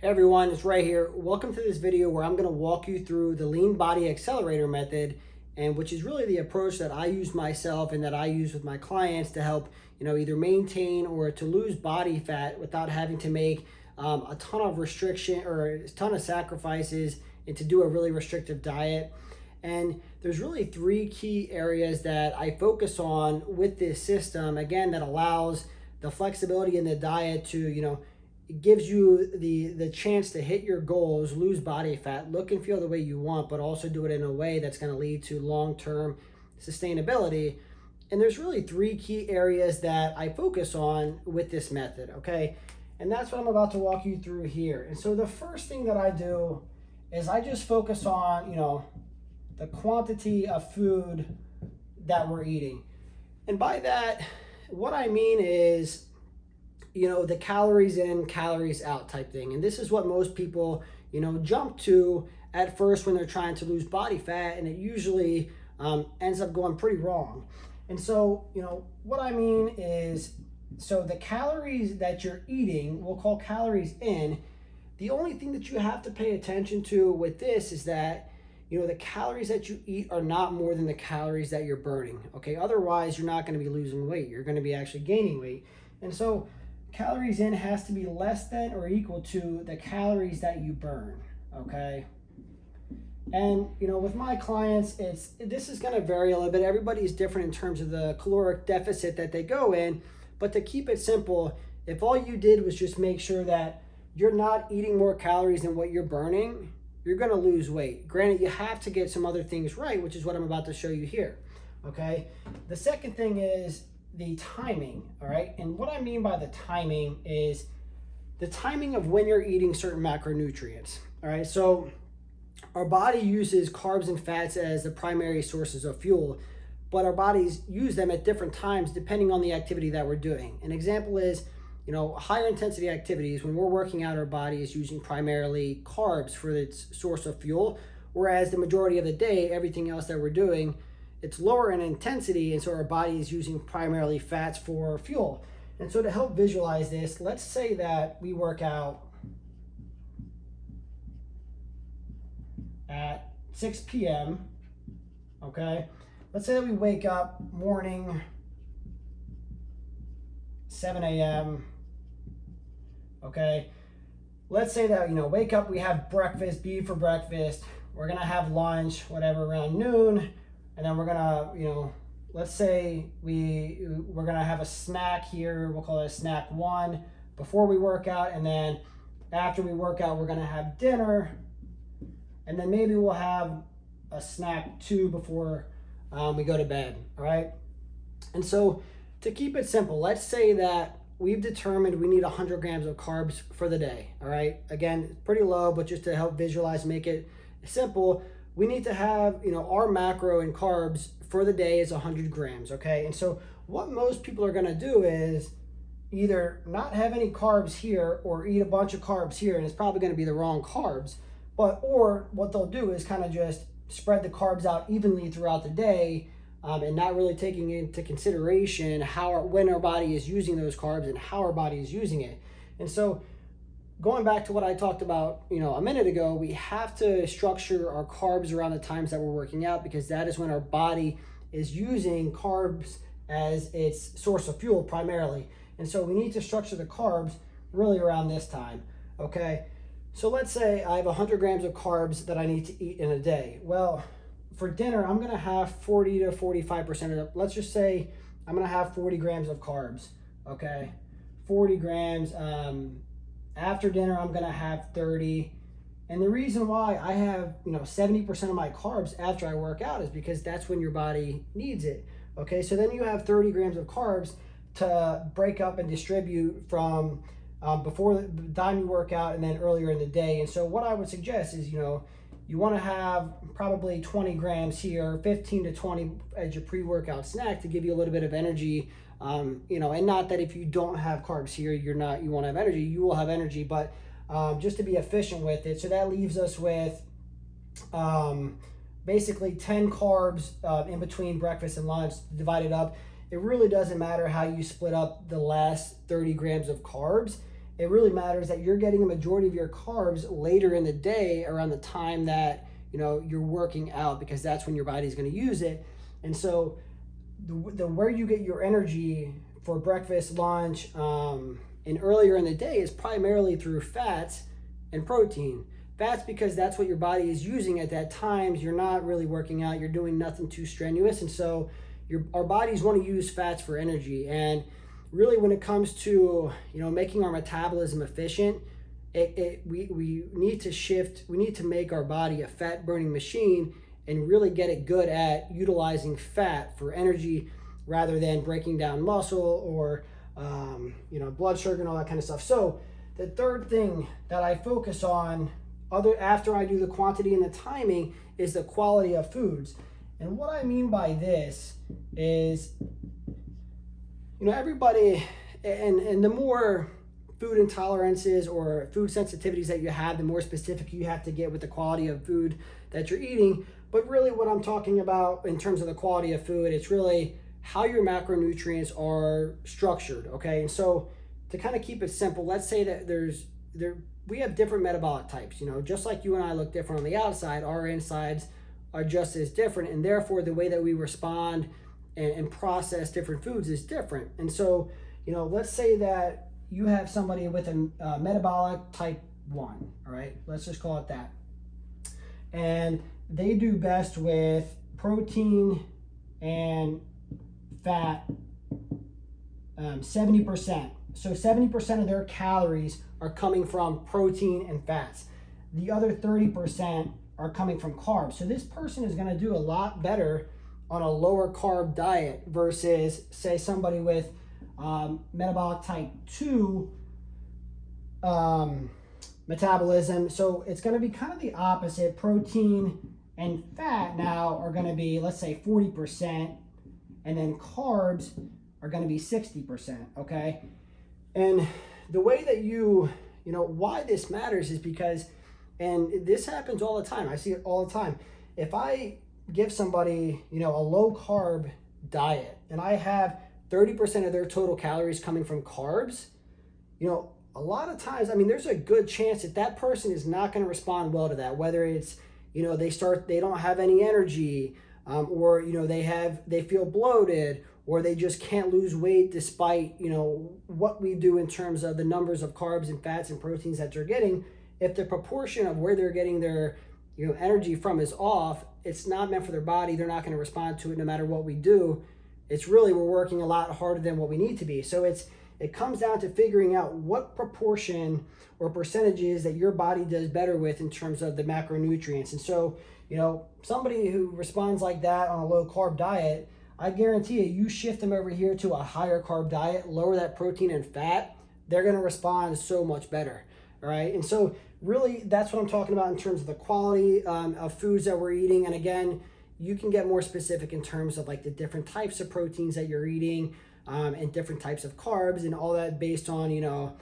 Hey everyone, it's Ray here. Welcome to this video where I'm going to walk you through the lean body accelerator method, and which is really the approach that I use myself and that I use with my clients to help, either maintain or to lose body fat without having to make a ton of restriction or a ton of sacrifices and to do a really restrictive diet. And there's really three key areas that I focus on with this system, again, that allows the flexibility in the diet to, it gives you the chance to hit your goals, lose body fat, look and feel the way you want, but also do it in a way that's going to lead to long-term sustainability. And there's really three key areas that I focus on with this method, okay? And that's what I'm about to walk you through here. And so the first thing that I do is I just focus on, the quantity of food that we're eating. And by that, what I mean is, the calories in, calories out type thing. And this is what most people, jump to at first when they're trying to lose body fat, and it usually ends up going pretty wrong. And so, what I mean is, so the calories that you're eating, we'll call calories in. The only thing that you have to pay attention to with this is that, the calories that you eat are not more than the calories that you're burning, okay? Otherwise, you're not going to be losing weight. You're going to be actually gaining weight. And so calories in has to be less than or equal to the calories that you burn, okay? And, with my clients, this is going to vary a little bit. Everybody's different in terms of the caloric deficit that they go in, but to keep it simple, if all you did was just make sure that you're not eating more calories than what you're burning, you're going to lose weight. Granted, you have to get some other things right, which is what I'm about to show you here, okay? The second thing is the timing, all right? And what I mean by the timing is the timing of when you're eating certain macronutrients, all right? So our body uses carbs and fats as the primary sources of fuel, but our bodies use them at different times depending on the activity that we're doing. An example is, higher intensity activities, when we're working out, our body is using primarily carbs for its source of fuel, whereas the majority of the day, everything else that we're doing, it's lower in intensity, and so our body is using primarily fats for fuel. And so to help visualize this, let's say that we work out at 6 p.m., okay? Let's say that we wake up morning, 7 a.m., okay? Let's say that, wake up, we have breakfast, be for breakfast, we're gonna have lunch, whatever, around noon, and then we're gonna, let's say we're gonna have a snack here. We'll call it a snack 1 before we work out, and then after we work out, we're gonna have dinner, and then maybe we'll have a snack 2 before we go to bed. All right. And so to keep it simple, let's say that we've determined we need 100 grams of carbs for the day. All right. Again, it's pretty low, but just to help visualize, make it simple, we need to have, our macro in carbs for the day is 100 grams, okay? And so what most people are gonna do is either not have any carbs here or eat a bunch of carbs here, and it's probably gonna be the wrong carbs, or what they'll do is kind of just spread the carbs out evenly throughout the day, and not really taking into consideration when our body is using those carbs and how our body is using it. And so going back to what I talked about, a minute ago, we have to structure our carbs around the times that we're working out, because that is when our body is using carbs as its source of fuel primarily. And so we need to structure the carbs really around this time, okay? So let's say I have 100 grams of carbs that I need to eat in a day. Well, for dinner, I'm gonna have 40 to 45% of it. Let's just say I'm gonna have 40 grams of carbs, okay? 40 grams, after dinner, I'm gonna have 30. And the reason why I have, 70% of my carbs after I work out is because that's when your body needs it. Okay, so then you have 30 grams of carbs to break up and distribute from before the time you work out and then earlier in the day. And so what I would suggest is, you wanna have probably 20 grams here, 15 to 20 as your pre-workout snack to give you a little bit of energy. And not that if you don't have carbs here, you won't have energy. You will have energy, but just to be efficient with it. So that leaves us with basically 10 carbs in between breakfast and lunch divided up. It really doesn't matter how you split up the last 30 grams of carbs. it really matters that you're getting a majority of your carbs later in the day around the time that, you know, you're working out, because that's when your body's going to use it. And so the where you get your energy for breakfast, lunch, and earlier in the day is primarily through fats and protein. Fats because that's what your body is using at that time. You're not really working out, you're doing nothing too strenuous, and so our bodies want to use fats for energy. And really, when it comes to, you know, making our metabolism efficient, we need to shift. We need to make our body a fat burning machine and really get it good at utilizing fat for energy rather than breaking down muscle or you know, blood sugar and all that kind of stuff. So the third thing that I focus on after I do the quantity and the timing is the quality of foods. And what I mean by this is, you know, everybody, and the more food intolerances or food sensitivities that you have, the more specific you have to get with the quality of food that you're eating. But really what I'm talking about in terms of the quality of food, it's really how your macronutrients are structured, okay? And so to kind of keep it simple, let's say that we have different metabolic types, you know, just like you and I look different on the outside, our insides are just as different, and therefore the way that we respond and process different foods is different. And so, you know, let's say that you have somebody with a metabolic type 1, all right? Let's just call it that. And they do best with protein and fat, 70%. So 70% of their calories are coming from protein and fats. The other 30% are coming from carbs. So this person is going to do a lot better on a lower carb diet versus, say, somebody with metabolic type 2 metabolism. So it's going to be kind of the opposite. Protein and fat now are going to be, let's say, 40%, and then carbs are going to be 60%, okay? And the way that you know, why this matters is because, and this happens all the time, I see it all the time. If I give somebody, you know, a low carb diet and I have 30% of their total calories coming from carbs, you know, a lot of times, I mean, there's a good chance that that person is not going to respond well to that, whether it's, you know, they don't have any energy, or, you know, they feel bloated, or they just can't lose weight despite, you know, what we do in terms of the numbers of carbs and fats and proteins that they're getting. If the proportion of where they're getting their, you know, energy from is off, it's not meant for their body. They're not going to respond to it no matter what we do. It's really, we're working a lot harder than what we need to be. So it comes down to figuring out what proportion or percentages that your body does better with in terms of the macronutrients. And so, you know, somebody who responds like that on a low carb diet, I guarantee you shift them over here to a higher carb diet, lower that protein and fat, they're going to respond so much better. All right. And so really that's what I'm talking about in terms of the quality of foods that we're eating. And again, you can get more specific in terms of like the different types of proteins that you're eating, and different types of carbs and all that based on, you know,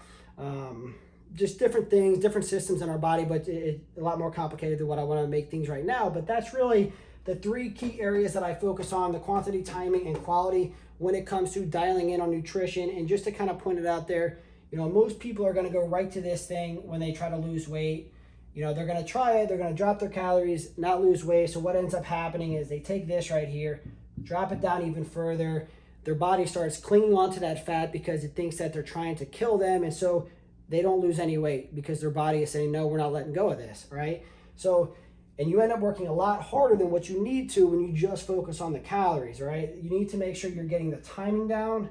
just different things, different systems in our body, but it's a lot more complicated than what I want to make things right now. But that's really the 3 key areas that I focus on: the quantity, timing, and quality when it comes to dialing in on nutrition. And just to kind of point it out there, you know, most people are going to go right to this thing when they try to lose weight. You know, they're going to try it, they're going to drop their calories, not lose weight. So what ends up happening is they take this right here, drop it down even further. Their body starts clinging onto that fat because it thinks that they're trying to kill them. And so they don't lose any weight because their body is saying, no, we're not letting go of this, right? So, and you end up working a lot harder than what you need to when you just focus on the calories, right? You need to make sure you're getting the timing down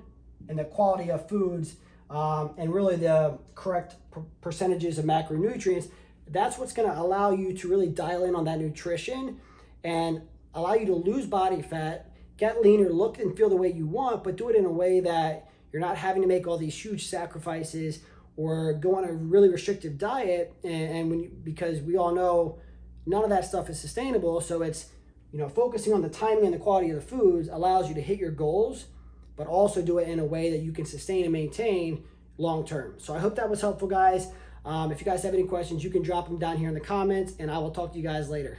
and the quality of foods, and really the correct percentages of macronutrients. That's what's going to allow you to really dial in on that nutrition and allow you to lose body fat, get leaner, look and feel the way you want, but do it in a way that you're not having to make all these huge sacrifices or go on a really restrictive diet. And because we all know none of that stuff is sustainable. So it's, you know, focusing on the timing and the quality of the foods allows you to hit your goals, but also do it in a way that you can sustain and maintain long term. So I hope that was helpful, guys. If you guys have any questions, you can drop them down here in the comments, and I will talk to you guys later.